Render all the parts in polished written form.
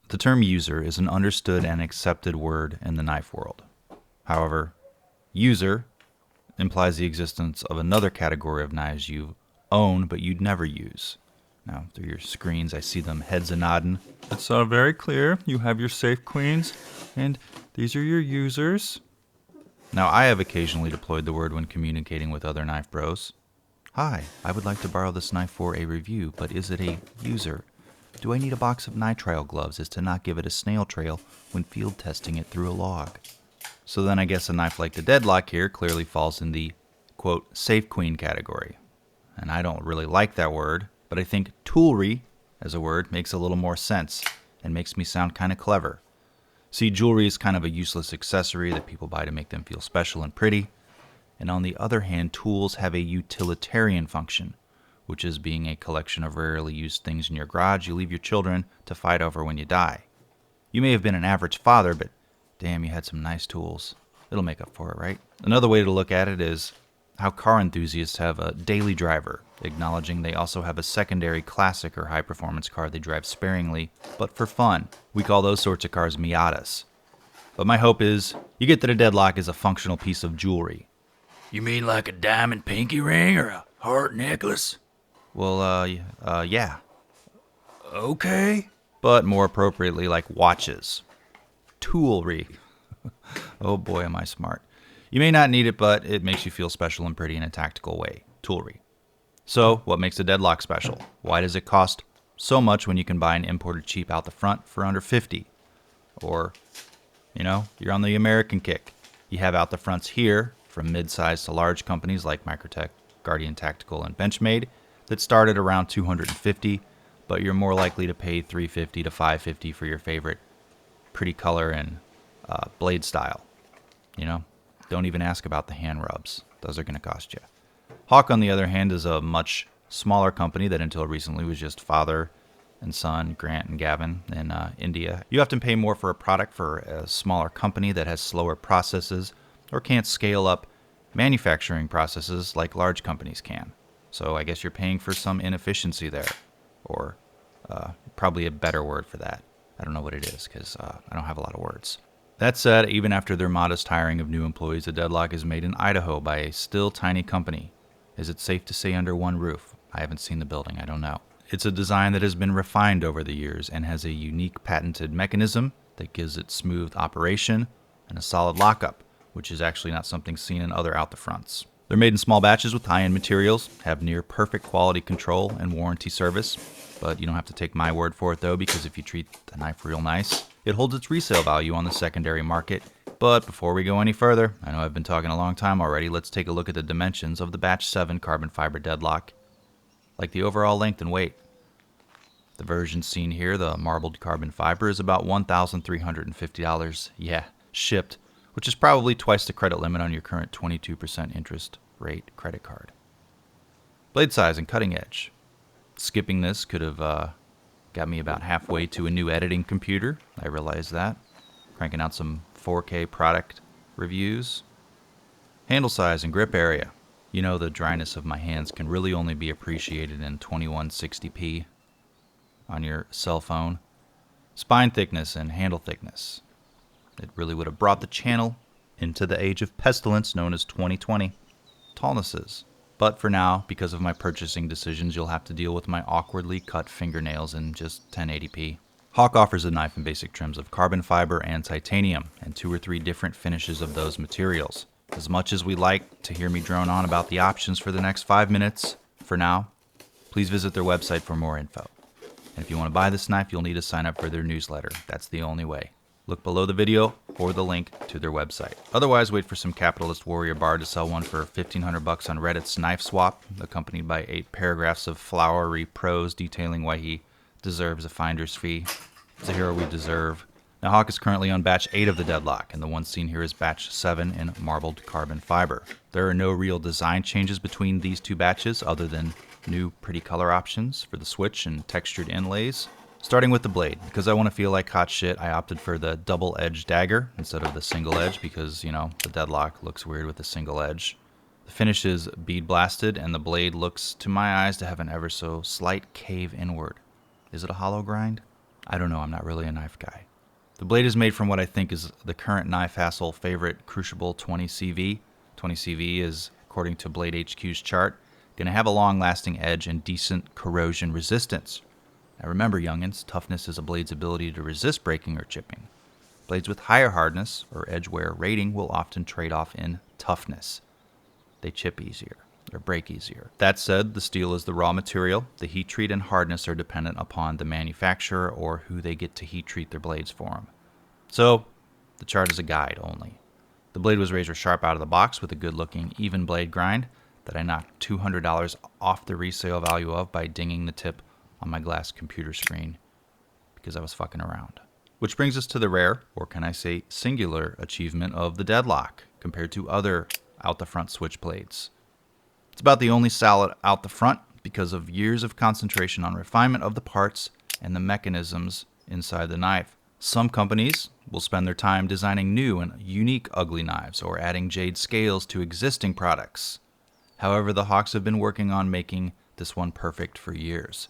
The term user is an understood and accepted word in the knife world. However, user implies the existence of another category of knives you own but you'd never use. Now, through your screens, I see them heads a nodding. It's very clear. You have your safe queens, and these are your users. Now, I have occasionally deployed the word when communicating with other knife bros. Hi, I would like to borrow this knife for a review, but is it a user? Do I need a box of nitrile gloves as to not give it a snail trail when field testing it through a log? So then I guess a knife like the Deadlock here clearly falls in the, quote, safe queen category. And I don't really like that word, but I think toolery as a word makes a little more sense and makes me sound kind of clever. See, jewelry is kind of a useless accessory that people buy to make them feel special and pretty. And on the other hand, tools have a utilitarian function, which is being a collection of rarely used things in your garage you leave your children to fight over when you die. You may have been an average father, but damn, you had some nice tools. It'll make up for it, right? Another way to look at it is how car enthusiasts have a daily driver, acknowledging they also have a secondary classic or high-performance car they drive sparingly, but for fun. We call those sorts of cars Miatas. But my hope is you get that a Deadlock is a functional piece of jewelry. You mean like a diamond pinky ring or a heart necklace? Well, yeah. Okay. But more appropriately, like watches. Toolery. Oh boy, am I smart. You may not need it, but it makes you feel special and pretty in a tactical way. Toolery. So, what makes a Deadlock special? Why does it cost so much when you can buy an imported cheap out the front for under $50? Or, you're on the American kick. You have out the fronts here, from mid-sized to large companies like Microtech, Guardian Tactical, and Benchmade, that start at around $250, but you're more likely to pay $350 to $550 for your favorite pretty color and blade style. Don't even ask about the hand rubs. Those are going to cost you. Hawk, on the other hand, is a much smaller company that until recently was just father and son, Grant and Gavin, in India. You often pay more for a product for a smaller company that has slower processes or can't scale up manufacturing processes like large companies can. So I guess you're paying for some inefficiency there, or probably a better word for that. I don't know what it is because I don't have a lot of words. That said, even after their modest hiring of new employees, the Deadlock is made in Idaho by a still tiny company. Is it safe to say under one roof? I haven't seen the building, I don't know. It's a design that has been refined over the years and has a unique patented mechanism that gives it smooth operation and a solid lockup, which is actually not something seen in other out-the-fronts. They're made in small batches with high-end materials, have near perfect quality control and warranty service, but you don't have to take my word for it though, because if you treat the knife real nice, it holds its resale value on the secondary market. But before we go any further, I know I've been talking a long time already, let's take a look at the dimensions of the Batch 7 carbon fiber Deadlock, like the overall length and weight. The version seen here, the marbled carbon fiber, is about $1,350, shipped, which is probably twice the credit limit on your current 22% interest rate credit card. Blade size and cutting edge. Skipping this could have got me about halfway to a new editing computer. I realize that. Cranking out some 4K product reviews. Handle size and grip area. The dryness of my hands can really only be appreciated in 2160p on your cell phone. Spine thickness and handle thickness. It really would have brought the channel into the age of pestilence known as 2020. Tallnesses. But for now, because of my purchasing decisions, you'll have to deal with my awkwardly cut fingernails in just 1080p. Hawk offers a knife in basic trims of carbon fiber and titanium, and 2 or 3 different finishes of those materials. As much as we like to hear me drone on about the options for the next 5 minutes, for now, please visit their website for more info. And if you want to buy this knife, you'll need to sign up for their newsletter. That's the only way. Look below the video for the link to their website. Otherwise, wait for some Capitalist Warrior Bard to sell one for $1,500 on Reddit's Knife Swap, accompanied by 8 paragraphs of flowery prose detailing why he deserves a finder's fee. It's a hero we deserve. Now, Hawk is currently on batch 8 of the Deadlock, and the one seen here is batch 7 in marbled carbon fiber. There are no real design changes between these 2 batches other than new pretty color options for the switch and textured inlays. Starting with the blade, because I want to feel like hot shit, I opted for the double-edged dagger instead of the single edge because, the Deadlock looks weird with the single edge. The finish is bead blasted, and the blade looks, to my eyes, to have an ever so slight cave inward. Is it a hollow grind? I don't know, I'm not really a knife guy. The blade is made from what I think is the current knife hassle favorite Crucible 20CV. 20CV is, according to Blade HQ's chart, going to have a long-lasting edge and decent corrosion resistance. Now remember, youngins, toughness is a blade's ability to resist breaking or chipping. Blades with higher hardness or edge wear rating will often trade off in toughness. They chip easier or break easier. That said, the steel is the raw material. The heat treat and hardness are dependent upon the manufacturer or who they get to heat treat their blades for them. So, the chart is a guide only. The blade was razor sharp out of the box with a good looking even blade grind that I knocked $200 off the resale value of by dinging the tip on my glass computer screen because I was fucking around. Which brings us to the rare, or can I say singular, achievement of the Deadlock compared to other out the front switchblades. It's about the only solid out the front because of years of concentration on refinement of the parts and the mechanisms inside the knife. Some companies will spend their time designing new and unique ugly knives or adding jade scales to existing products. However, the Hawks have been working on making this one perfect for years.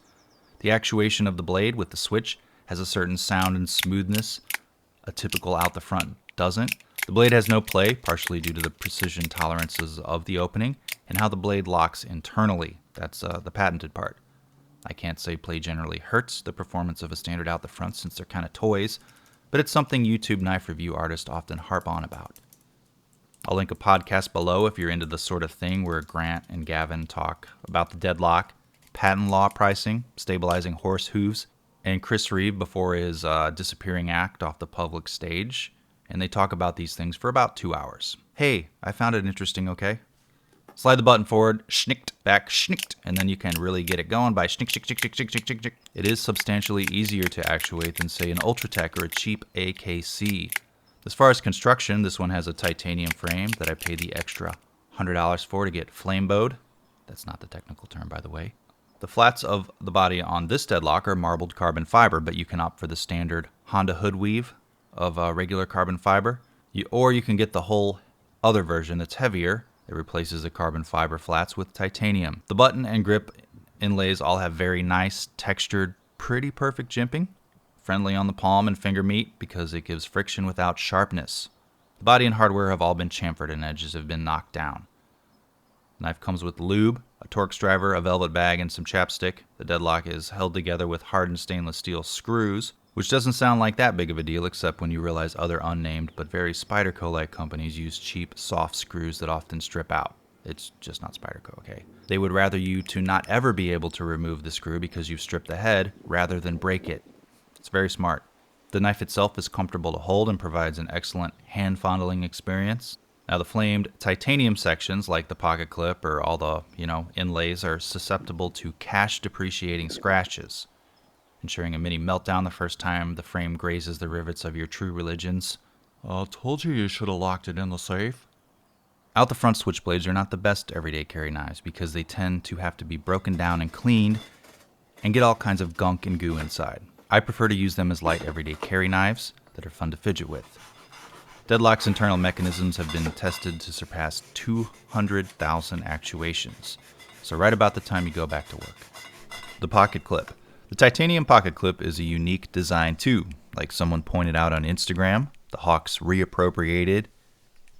The actuation of the blade with the switch has a certain sound and smoothness a typical out the front doesn't. The blade has no play, partially due to the precision tolerances of the opening and how the blade locks internally. That's the patented part. I can't say play generally hurts the performance of a standard out the front since they're kind of toys, but it's something YouTube knife review artists often harp on about. I'll link a podcast below if you're into the sort of thing where Grant and Gavin talk about the Deadlock, patent law pricing, stabilizing horse hooves, and Chris Reeve before his disappearing act off the public stage, and they talk about these things for about 2 hours. Hey, I found it interesting, okay? Slide the button forward, schnicked, back, schnicked, and then you can really get it going by schnick, schnick, schnick, schnick, schnick, schnick, schnick. It is substantially easier to actuate than, say, an Ultratech or a cheap AKC. As far as construction, this one has a titanium frame that I paid the extra $100 for to get flame bowed. That's not the technical term, by the way. The flats of the body on this Deadlock are marbled carbon fiber, but you can opt for the standard Honda hood weave of regular carbon fiber, or you can get the whole other version that's heavier. It replaces the carbon fiber flats with titanium. The button and grip inlays all have very nice, textured, pretty perfect jimping. Friendly on the palm and finger meat because it gives friction without sharpness. The body and hardware have all been chamfered and edges have been knocked down. The knife comes with lube, a Torx driver, a velvet bag, and some chapstick. The Deadlock is held together with hardened stainless steel screws, which doesn't sound like that big of a deal except when you realize other unnamed but very Spyderco-like companies use cheap, soft screws that often strip out. It's just not Spyderco, okay? They would rather you to not ever be able to remove the screw because you've stripped the head rather than break it. It's very smart. The knife itself is comfortable to hold and provides an excellent hand-fondling experience. Now the flamed titanium sections, like the pocket clip or all the, inlays, are susceptible to cash depreciating scratches, ensuring a mini meltdown the first time the frame grazes the rivets of your true religions. Told you should have locked it in the safe. Out the front switchblades are not the best everyday carry knives because they tend to have to be broken down and cleaned and get all kinds of gunk and goo inside. I prefer to use them as light everyday carry knives that are fun to fidget with. Deadlock's internal mechanisms have been tested to surpass 200,000 actuations, so right about the time you go back to work. The pocket clip. The titanium pocket clip is a unique design too. Like someone pointed out on Instagram, the Hawks reappropriated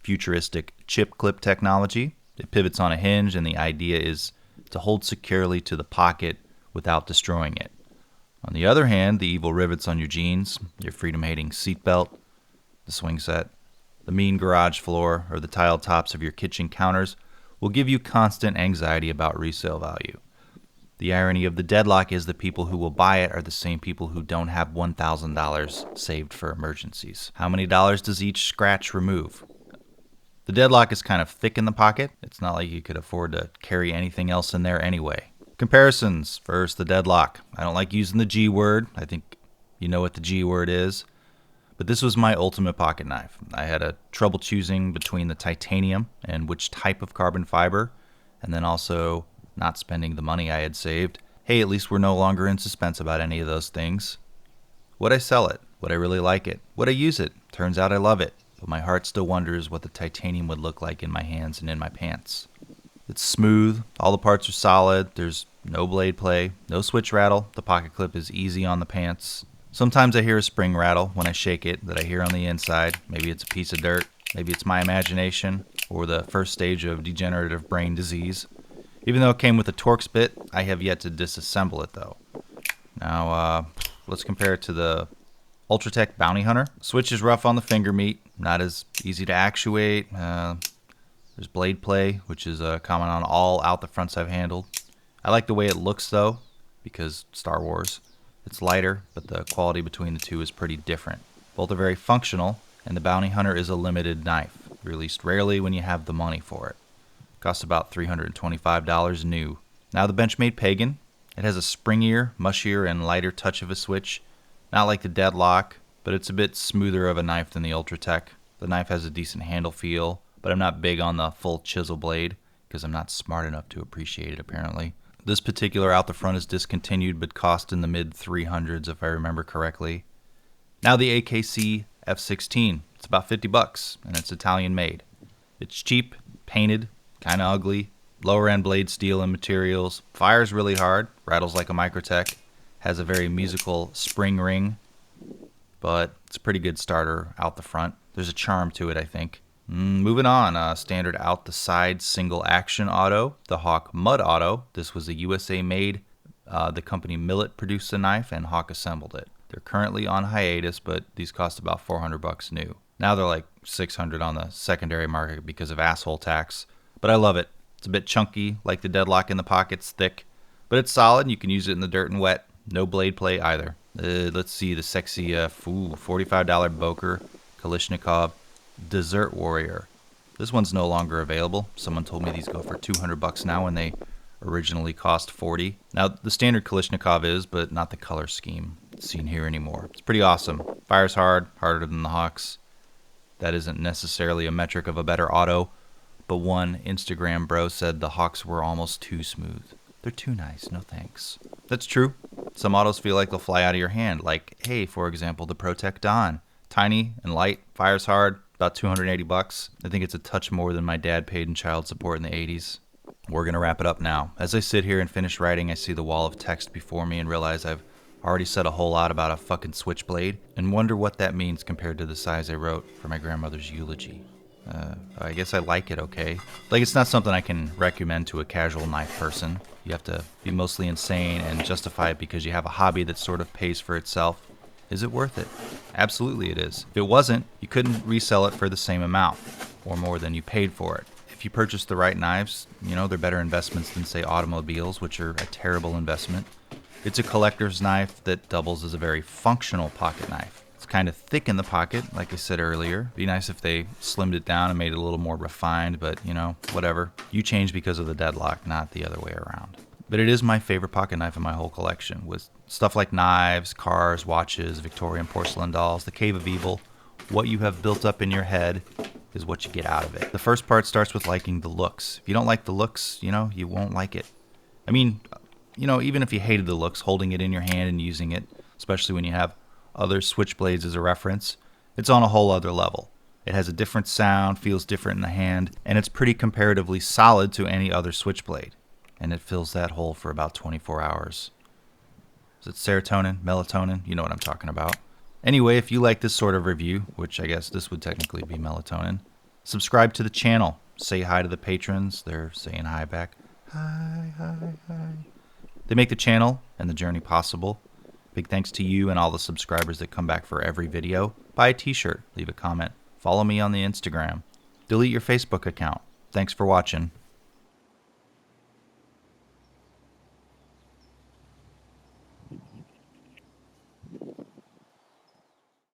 futuristic chip clip technology. It pivots on a hinge and the idea is to hold securely to the pocket without destroying it. On the other hand, the evil rivets on your jeans, your freedom-hating seatbelt, the swing set, the mean garage floor, or the tiled tops of your kitchen counters will give you constant anxiety about resale value. The irony of the Deadlock is the people who will buy it are the same people who don't have $1,000 saved for emergencies. How many dollars does each scratch remove? The Deadlock is kind of thick in the pocket. It's not like you could afford to carry anything else in there anyway. Comparisons. First, the Deadlock. I don't like using the G word. I think you know what the G word is. But this was my ultimate pocket knife. I had a trouble choosing between the titanium and which type of carbon fiber, and then also not spending the money I had saved. Hey, at least we're no longer in suspense about any of those things. Would I sell it? Would I really like it? Would I use it? Turns out I love it, but my heart still wonders what the titanium would look like in my hands and in my pants. It's smooth, all the parts are solid, there's no blade play, no switch rattle, the pocket clip is easy on the pants, Sometimes I hear a spring rattle when I shake it that I hear on the inside. Maybe it's a piece of dirt, maybe it's my imagination, or the first stage of degenerative brain disease. Even though it came with a Torx bit, I have yet to disassemble it though. Now, let's compare it to the Ultratech Bounty Hunter. Switch is rough on the finger meat, not as easy to actuate. There's blade play, which is common on all out the fronts I've handled. I like the way it looks though, because Star Wars. It's lighter, but the quality between the two is pretty different. Both are very functional, and the Bounty Hunter is a limited knife, released rarely when you have the money for it. Costs about $325 new. Now the Benchmade Pagan. It has a springier, mushier, and lighter touch of a switch. Not like the Deadlock, but it's a bit smoother of a knife than the Ultratech. The knife has a decent handle feel, but I'm not big on the full chisel blade, because I'm not smart enough to appreciate it apparently. This particular out the front is discontinued, but cost in the mid 300s if I remember correctly. Now the AKC F-16. It's about $50, and it's Italian made. It's cheap, painted, kind of ugly, lower end blade steel and materials, fires really hard, rattles like a Microtech, has a very musical spring ring, but it's a pretty good starter out the front. There's a charm to it, I think. Moving on, standard out the side single action auto, the Hawk Mud Auto. This was a USA made. The company Millet produced the knife and Hawk assembled it. They're currently on hiatus, but these cost about $400 new. Now they're like $600 on the secondary market because of asshole tax, but I love it. It's a bit chunky, like the Deadlock in the pocket's thick, but it's solid and you can use it in the dirt and wet. No blade play either. Let's see the sexy $45 Boker Kalashnikov Dessert Warrior. This one's no longer available. Someone told me these go for $200 now when they originally cost $40. Now the standard Kalashnikov is, but not the color scheme seen here anymore. It's pretty awesome. Fires hard, harder than the Hawks. That isn't necessarily a metric of a better auto, but one Instagram bro said the Hawks were almost too smooth. They're too nice, no thanks. That's true. Some autos feel like they'll fly out of your hand, like, hey, for example, the Protech Don. Tiny and light, fires hard, about $280. I think it's a touch more than my dad paid in child support in the 80s. We're going to wrap it up now. As I sit here and finish writing, I see the wall of text before me and realize I've already said a whole lot about a fucking Switchblade and wonder what that means compared to the size I wrote for my grandmother's eulogy. I guess I like it okay. Like, it's not something I can recommend to a casual knife person. You have to be mostly insane and justify it because you have a hobby that sort of pays for itself. Is it worth it? Absolutely it is. If it wasn't, you couldn't resell it for the same amount or more than you paid for it. If you purchase the right knives, they're better investments than, say, automobiles, which are a terrible investment. It's a collector's knife that doubles as a very functional pocket knife. It's kind of thick in the pocket, like I said earlier. Be nice if they slimmed it down and made it a little more refined, but, whatever. You change because of the Deadlock, not the other way around. But it is my favorite pocket knife in my whole collection, with stuff like knives, cars, watches, Victorian porcelain dolls, the Cave of Evil. What you have built up in your head is what you get out of it. The first part starts with liking the looks. If you don't like the looks, you won't like it. I mean, even if you hated the looks, holding it in your hand and using it, especially when you have other Switchblades as a reference, it's on a whole other level. It has a different sound, feels different in the hand, and it's pretty comparatively solid to any other Switchblade. And it fills that hole for about 24 hours. Is it serotonin, melatonin? You know what I'm talking about. Anyway, if you like this sort of review, which I guess this would technically be melatonin, subscribe to the channel. Say hi to the patrons. They're saying hi back. Hi, hi, hi. They make the channel and the journey possible. Big thanks to you and all the subscribers that come back for every video. Buy a t-shirt, leave a comment, follow me on the Instagram, delete your Facebook account. Thanks for watching.